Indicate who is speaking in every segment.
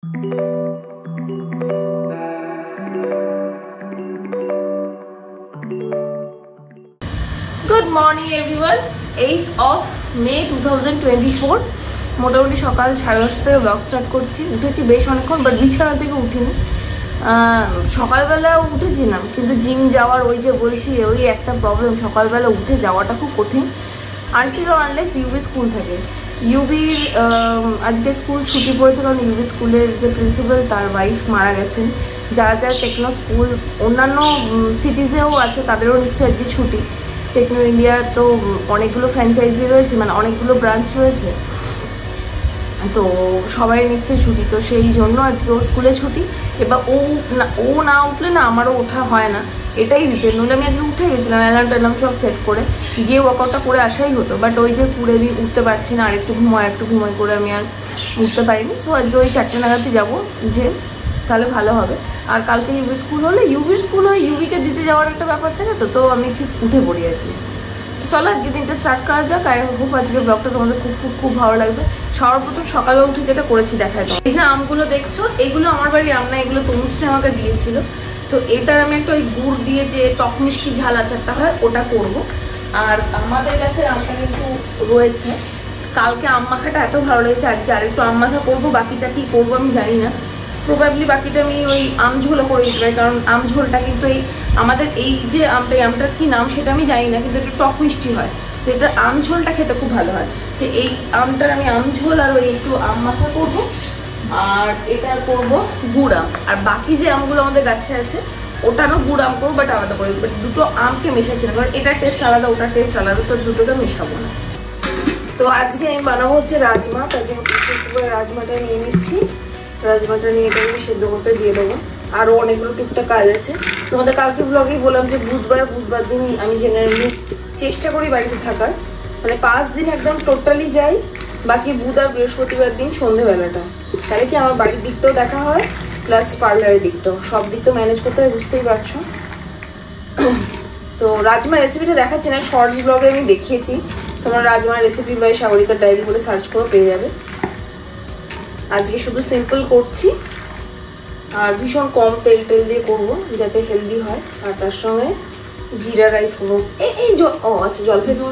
Speaker 1: Good morning everyone. 8th of May 2024. মোটামুটি সকাল 10:30 থেকে ব্লগ স্টার্ট করছি। উঠেছি বেশ অনেকক্ষণ, বাট বিছানা থেকে উঠিনি। সকালবেলা উঠেছিলাম, কিন্তু জিম যাওয়ার ওই যে বলছি ওই একটা প্রবলেম, সকালবেলা উঠে যাওয়াটা খুব কঠিন। আনটিল আনলেস ইউবি স্কুল থাকে। ইউবির আজকে স্কুল ছুটি পড়েছে, কারণ ইউবি স্কুলের যে প্রিন্সিপাল তার ওয়াইফ মারা গেছেন। যারা যারা টেকনো স্কুল অন্যান্য সিটিজেও আছে তাদেরও নিশ্চয়ই আজকে ছুটি। টেকনো ইন্ডিয়ার তো অনেকগুলো ফ্র্যাঞ্চাইজি রয়েছে, মানে অনেকগুলো ব্রাঞ্চ রয়েছে, তো সবাই নিশ্চয়ই ছুটি। তো সেই জন্য আজকে ওর স্কুলে ছুটি। এবার ও না উঠলে না আমারও ওঠা হয় না, এটাই রিজন। নইলে আমি আজকে উঠে গেছিলাম, অ্যালার্ম ট্যালার্ম সব সেট করে গিয়ে ওয়ার্কআউটটা করে আসাই হতো। বাট ওই যে পুরে আমি উঠতে পারছি না, আরেকটু ঘুমাই করে আমি আর উঠতে পারিনি। সো আজকে ওই 4টে নাগাদই যাবো, যে তাহলে ভালো হবে। আর কালকে ইউবির স্কুল হলে ইউবিকে দিতে যাওয়ার একটা ব্যাপার থাকে, তো আমি ঠিক উঠে পড়ি আর কি। তো চলো আজকে দিনটা স্টার্ট করা যাক। আর খুব আজকে ব্লগটা তোমাদের খুব খুব খুব ভালো লাগবে। সর্বপ্রথম সকালে উঠে যেটা করেছি দেখায় তো, এই যে আমগুলো দেখছো, এগুলো আমার বাড়ির আম না, এগুলো তনুশ্রী আমাকে দিয়েছিল। তো এটার আমি একটা ওই গুড় দিয়ে যে টক মিষ্টি ঝাল আচারটা হয় ওটা করব। আর আমাদের কাছে আমটা কিন্তু রয়েছে। কালকে আম মাখাটা এত ভালো লেগেছে, আজকে আরেকটু আম মাখা করবো। বাকিটা কি করবো আমি জানি না, প্রবাবলি বাকিটা আমি ওই আম ঝোলও করে দিতে পারি, কারণ আম ঝোলটা কিন্তু এই আমাদের এই যে আমটার কি নাম সেটা আমি জানি না, কিন্তু একটু টক মিষ্টি হয়। তো এটা আম ঝোলটা খেতে খুব ভালো হয়। তো এই আমটার আমি আম ঝোল আর ওই একটু আম মাখা করবো, আর এটা করবো গুড় আম। আর বাকি যে আমগুলো আমাদের গাছে আছে ওটারও গুড় আম করবো, বাট আলাদা করে। বাট দুটো আমকে মেশাচ্ছি না, কারণ এটার টেস্ট আলাদা ওটার টেস্ট আলাদা, তো দুটোকে মেশাবো না। তো আজকে আমি বানাবো হচ্ছে রাজমা। তার জন্য রাজমাটা নিয়ে নিচ্ছি। রাজমাটা নিয়ে এটা আমি সেদ্ধ করতে দিয়ে দেবো। আরও অনেকগুলো টুকটাক কাজ আছে। তোমাদের কালকে ব্লগেই বললাম যে বুধবার দিন আমি জেনারেলি চেষ্টা করি বাড়িতে থাকার, মানে 5 দিন একদম টোটালি যাই, বাকি বুধ আর বৃহস্পতিবার দিন সন্ধ্যেবেলাটা। তাহলে কি আমার বাড়ির দিকটাও দেখা হয়, প্লাস পার্লারের দিকটাও, সব দিক তো ম্যানেজ করতে হয়, বুঝতেই পারছো। তো রাজমার রেসিপিটা দেখাচ্ছি না, শর্টস ব্লগে আমি দেখিয়েছি। তোমরা রাজমার রেসিপি বাই সাগরিকার ডায়েরি বলে সার্চ করে পেয়ে যাবে। আজকে শুধু সিম্পল করছি, আর ভীষণ কম তেল দিয়ে করবো যাতে হেলদি হয়। আর তার সঙ্গে জিরা রাইস করবো। এই আচ্ছা জল ফেলছি।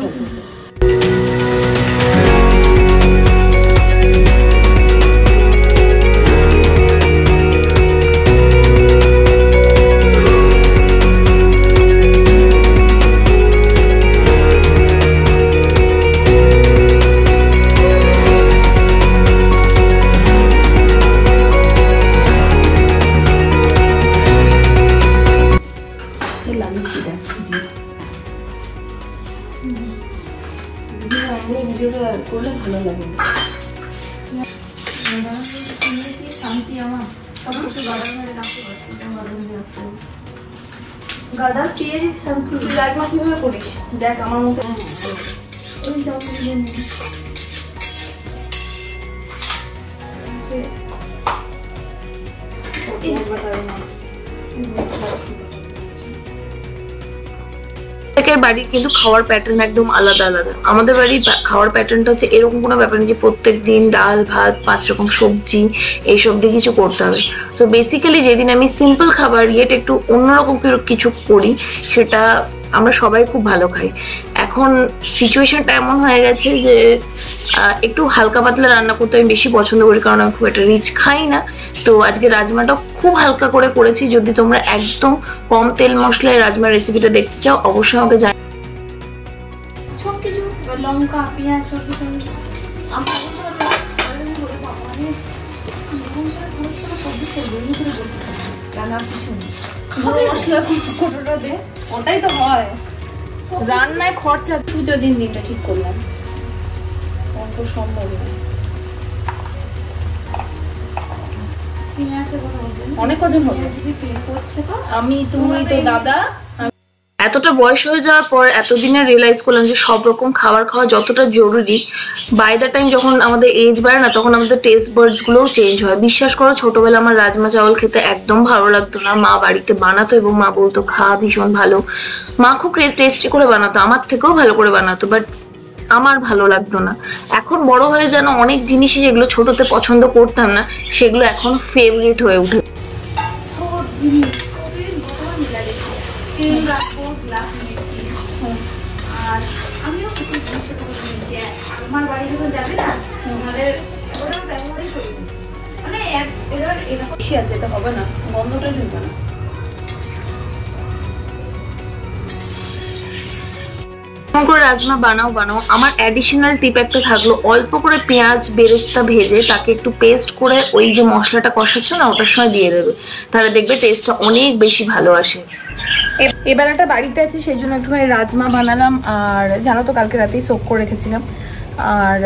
Speaker 1: করলে ভালো লাগে। গাদা পেয়ে রাজমা কিভাবে করিস দেখ আমার মতো। প্রত্যেকের বাড়ির কিন্তু খাওয়ার প্যাটার্ন একদম আলাদা। আমাদের বাড়ির খাওয়ার প্যাটার্নটা হচ্ছে এরকম কোনো ব্যাপার নেই যে প্রত্যেক দিন ডাল ভাত 5 রকম সবজি এইসব দিয়ে কিছু করতে হবে। সো বেসিক্যালি যেদিন আমি সিম্পল খাবার একটু অন্যরকম কিছু করি, সেটা আমরা সবাই খুব ভালো খাই। এখন সিচুয়েশনটা এমন হয়ে গেছে যে একটু হালকা পাতলা রান্না করতে আমি বেশি পছন্দ করি, কারণ আমি খুব একটা রিচ খাই না। তো আজকে রাজমাটা খুব হালকা করে করেছি। যদি তোমরা একদম কম তেল মশলায় রাজমার রেসিপিটা দেখতে চাও অবশ্যই আমাকে জানাও।
Speaker 2: সব কিছু লঙ্কা পেঁয়াজ সব কিছু ওটাই তো হয় রান্নায় খরচা। পুজো দিনটা ঠিক করলাম, অত সম্ভব না। অনেক কজন হবে আমি, তুমি তো দাদা।
Speaker 1: এতটা বয়স হয়ে যাওয়ার পর এতদিনে রিয়েলাইজ করলাম যে সব রকম খাবার খাওয়া যতটা জরুরি। বাই দ্য টাইম যখন আমাদের এজ বাড়ে না, তখন আমাদের টেস্ট বার্ডস গুলোও চেঞ্জ হয়। বিশ্বাস করো, ছোটবেলা আমার রাজমা চাওয়াল খেতে একদম ভালো লাগতো না। মা বাড়িতে বানাতো এবং মা বলতো খা, ভীষণ ভালো। মা খুব টেস্টি করে বানাতো, আমার থেকেও ভালো করে বানাতো। বাট আমার ভালো লাগতো না। এখন বড় হয়ে যেন অনেক জিনিসই যেগুলো ছোটতে পছন্দ করতাম না সেগুলো এখন ফেভারিট হয়ে উঠে।
Speaker 2: আর আমিও কিছু আমার বাড়ি যখন যাবে না আমাদের ওরা ব্যবহারই করবে, মানে এবার এরকম বেশি আছে, এটা হবে না, গন্ধটা ঢুকবে না।
Speaker 1: করে রাজমা বানাও আমার অ্যাডিশনাল টিপ একটা থাকলো, অল্প করে পেঁয়াজ বেরেস্তা ভেজে তাকে একটু পেস্ট করে ওই যে মশলাটা কষাচ্ছ না ওটার সময় দিয়ে দেবে, তাহলে দেখবে টেস্টটা অনেক বেশি ভালো আসে।
Speaker 2: এবার একটা বাড়িতে আছে সেই জন্য একটুখানি রাজমা বানালাম, আর জানো তো কালকে রাতেই সোক করে রেখেছিলাম। আর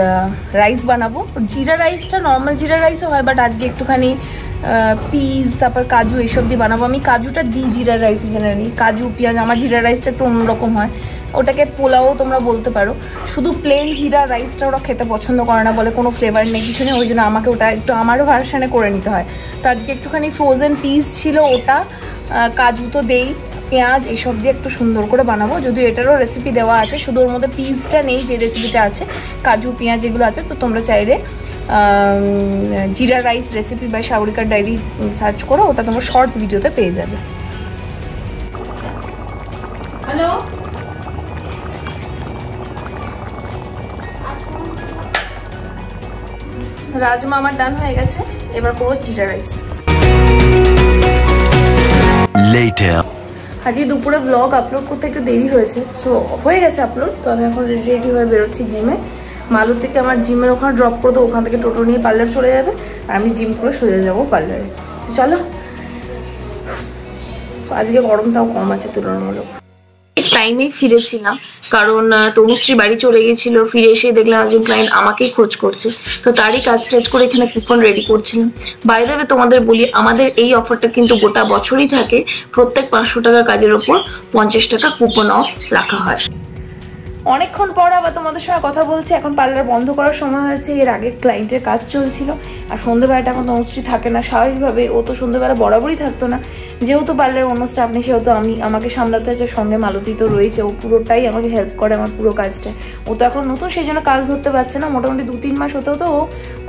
Speaker 2: রাইস বানাবো, জিরা রাইসটা নর্মাল জিরা রাইসও হয়, বাট আজকে একটুখানি পিস তারপর কাজু এইসব দিয়ে বানাবো। আমি কাজুটা দিই জিরা রাইসে জেনারেলি, কাজু পেঁয়াজ। আমার জিরা রাইসটা একটু অন্যরকম হয়, ওটাকে পোলাও তোমরা বলতে পারো। শুধু প্লেন জিরা রাইসটা ওরা খেতে পছন্দ করে না, বলে কোনো ফ্লেভার নেই কিছু নেই, ওই জন্য আমাকে ওটা একটু আমারও ভার্সানে করে নিতে হয়। তো আজকে একটুখানি ফ্রোজেন পিস ছিল, ওটা কাজু তো দেই, পেঁয়াজ এইসব দিয়ে একটু সুন্দর করে বানাবো। যদিও এটারও রেসিপি দেওয়া আছে, শুধু ওর মধ্যে পিসটা নেই, যে রেসিপিটা আছে কাজু পেঁয়াজ এগুলো আছে। তো তোমরা চাইলে জিরা রাইস রেসিপি বাই সাগরিকার ডায়েরি সার্চ করো, ওটা তোমার শর্টস ভিডিওতে পেয়ে যাবে। হ্যালো, রাজমা আমার ডান হয়ে গেছে, এবার করবো জিরা রাইস। আজকে দুপুরে ব্লগ আপলোড করতে একটু দেরি হয়েছে, তো হয়ে গেছে আপলোড। তো আমি এখন রেডি হয়ে বেরোচ্ছি জিমে। মালতীকে আমার জিমের ওখানে ড্রপ করে দেবো, ওখান থেকে টোটো নিয়ে পার্লার চলে যাবে, আর আমি জিম করে সোজা যাবো পার্লারে। চলো, আজকে গরমটাও কম আছে তুলনামূলক।
Speaker 1: টাইমে ফিরেছিলাম কারণ তনুশ্রী বাড়ি চলে গেছিল, ফিরে এসে দেখলাম একজন ক্লায়েন্ট আমাকেই খোঁজ করছে, তো তারই কাজ টাজ করে এখানে কুপন রেডি করছিলাম। বাই দ্য ওয়ে তোমাদের বলি, আমাদের এই অফারটা কিন্তু গোটা বছরই থাকে, প্রত্যেক 500 টাকার কাজের ওপর 50 টাকা কুপন অফ রাখা হয়।
Speaker 2: অনেকক্ষণ পর আবার তোমাদের সঙ্গে কথা বলছি। এখন পার্লার বন্ধ করার সময় হয়েছে, এর আগে ক্লায়েন্টের কাজ চলছিল, আর সন্ধ্যেবেলাটা এখন তনুশ্রী থাকে না স্বাভাবিকভাবে, ও তো সন্ধ্যেবেলা বরাবরই থাকতো না, যেহেতু পার্লারের অন্য স্টাফ নেই সেহেতু আমাকে সামলাতে হচ্ছে। সঙ্গে মালতী তো রয়েছে, ও পুরোটাই আমাকে হেল্প করে আমার পুরো কাজটা। ও তো এখন নতুন, সেই জন্য কাজ ধরতে পারছে না, মোটামুটি 2-3 মাস হতেও তো ও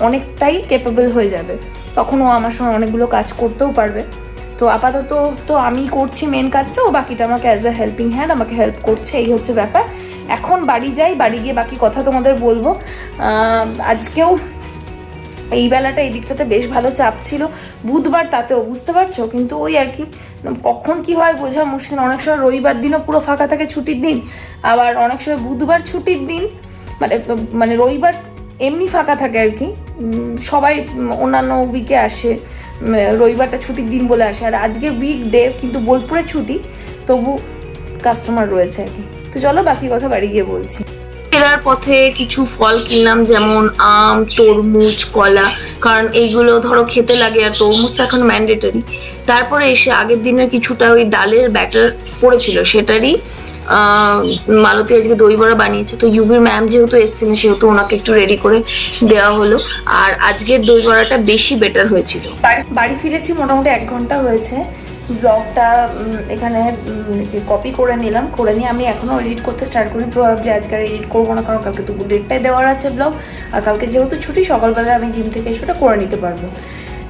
Speaker 2: অনেকটাই ক্যাপেবল হয়ে যাবে, তখন ও আমার সঙ্গে অনেকগুলো কাজ করতেও পারবে। তো আপাতত তো আমি করছি মেন কাজটা, ও বাকিটা আমাকে অ্যাজ আ হেল্পিং হ্যান্ড আমাকে হেল্প করছে, এই হচ্ছে ব্যাপার। এখন বাড়ি যাই, বাড়ি গিয়ে বাকি কথা তোমাদের বলবো। আজকেও এই বেলাটা এই দিকটাতে বেশ ভালো চাপ ছিল, বুধবার তাতেও বুঝতে পারছো, কিন্তু ওই আর কি কখন কি হয় বোঝা মুশকিল। অনেক সময় রবিবার দিনও পুরো ফাঁকা থাকে ছুটির দিন, আবার অনেক সময় বুধবার ছুটির দিন, মানে রবিবার এমনি ফাঁকা থাকে আর কি, সবাই অন্যান্য উইকে আসে, রবিবারটা ছুটির দিন বলে আসে, আর আজকে উইক ডে কিন্তু বোলপুরে ছুটি, তবু কাস্টমার রয়েছে আর কি। তো চলো বাকি কথা বাড়ি গিয়ে বলছি।
Speaker 1: ফেরার পথে কিছু ফল কিনলাম, যেমন আম, তরমুজ, কলা, কারণ এইগুলো ধরো খেতে লাগে, আর তরমুজটা এখন ম্যান্ডেটরি। তারপরে এসে আগের দিনের কিছুটা ওই ডালের ব্যাটার পড়েছিল, সেটারই মালতী আজকে দই বড়া বানিয়েছে। তো ইউভির ম্যাম যেহেতু এসেছিলেন সেহেতু ওনাকে একটু রেডি করে দেওয়া হলো, আর আজকের দই বড়াটা বেশি বেটার হয়েছিল।
Speaker 2: বাড়ি ফিরেছি মোটামুটি 1 ঘন্টা হয়েছে। ব্লগটা এখানে কপি করে নিলাম, করে নিয়ে আমি এখনও এডিট করতে স্টার্ট করি। প্রবাবলি আজকে আর এডিট করবো না, কারণ কালকে দুপুর 1টায় দেওয়ার আছে ব্লগ, আর কালকে যেহেতু ছুটি সকালবেলা আমি জিম থেকে এসে ওটা করে নিতে পারবো।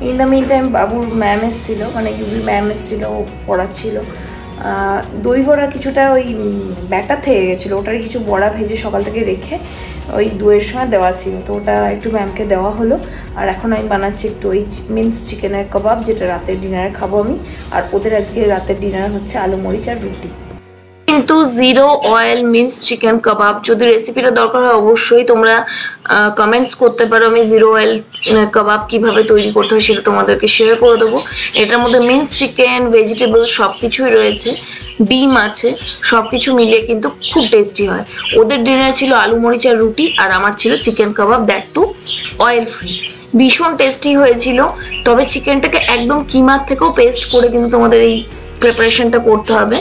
Speaker 2: ইন দ্য মিন টাইম বাবুর ম্যাম এসেছিলো, মানে ইউবির ম্যাম এসেছিলো, ও পড়াচ্ছিল। দই বড়া কিছুটা ওই ব্যাটার থেকে গেছিলো, ওটারই কিছু বড়া ভেজে সকাল থেকে রেখে ওই দইয়ের সময় দেওয়া ছিল, তো ওটা একটু ম্যামকে দেওয়া হলো। আর এখন আমি বানাচ্ছি একটু ওই মিন্স চিকেনের কাবাব, যেটা রাতের ডিনারে খাবো আমি, আর ওদের আজকে রাতের ডিনার হচ্ছে আলু মরিচ আর রুটি।
Speaker 1: কিন্তু জিরো অয়েল মিন্স চিকেন কাবাব, যদি রেসিপিটা দরকার হয় অবশ্যই তোমরা কমেন্টস করতে পারো, আমি জিরো অয়েল কাবাব কিভাবে তৈরি করতে হয় সেটা তোমাদেরকে শেয়ার করে দেবো। এটার মধ্যে মিন্স চিকেন, ভেজিটেবল সব কিছুই রয়েছে, ডিম আছে, সব কিছু মিলিয়ে কিন্তু খুব টেস্টি হয়। ওদের ডিনারে ছিল আলু মরিচ আর রুটি, আর আমার ছিল chicken kebab, that too oil free. ভীষণ টেস্টি হয়েছিল, তবে চিকেনটাকে একদম কিমার থেকেও পেস্ট করে কিন্তু তোমাদের এই প্রিপারেশনটা করতে হবে।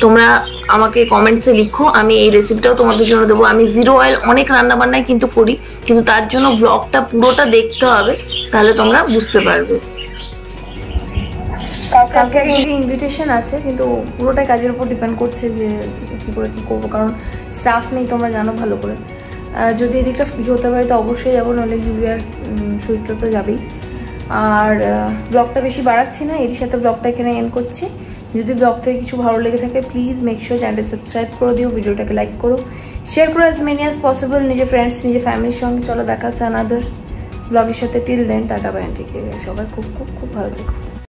Speaker 1: তোমরা আমাকে কমেন্টসে লিখো, আমি এই রেসিপিটাও তোমাদের জন্য দেবো। আমি জিরো অয়েল অনেক রান্নাবান্নায় কিন্তু করি, কিন্তু তার জন্য ব্লগটা পুরোটা দেখতে হবে, তাহলে তোমরা বুঝতে পারবে।
Speaker 2: কালকে একটা ইনভিটেশন আছে, কিন্তু পুরোটাই কাজের উপর ডিপেন্ড করছে যে কী করে কী করবো, কারণ স্টাফ নেই তোমরা জানো ভালো করে। যদি এদিকটা ফ্রি হতে পারে তো অবশ্যই যাবো, নাহলে ইউভিআর শুটটা তো যাবেই। আর ব্লগটা বেশি বাড়াচ্ছি না, এর সাথে ব্লগটা এখানে এন্ড করছি। যদি ব্লগ থেকে কিছু ভালো লেগে থাকে প্লিজ মেক শিওর চ্যানেলটা সাবস্ক্রাইব করে দিও, ভিডিওটাকে লাইক করো, শেয়ার করো অ্যাজ মেনি অ্যাজ পসিবল নিজের ফ্রেন্ডস নিজের ফ্যামিলির সঙ্গে। চলো দেখা হচ্ছে আনাদার ব্লগের সাথে। টিল দেন টাটা বাই, ঠিক আছে সবাই খুব খুব খুব ভালো থেকো।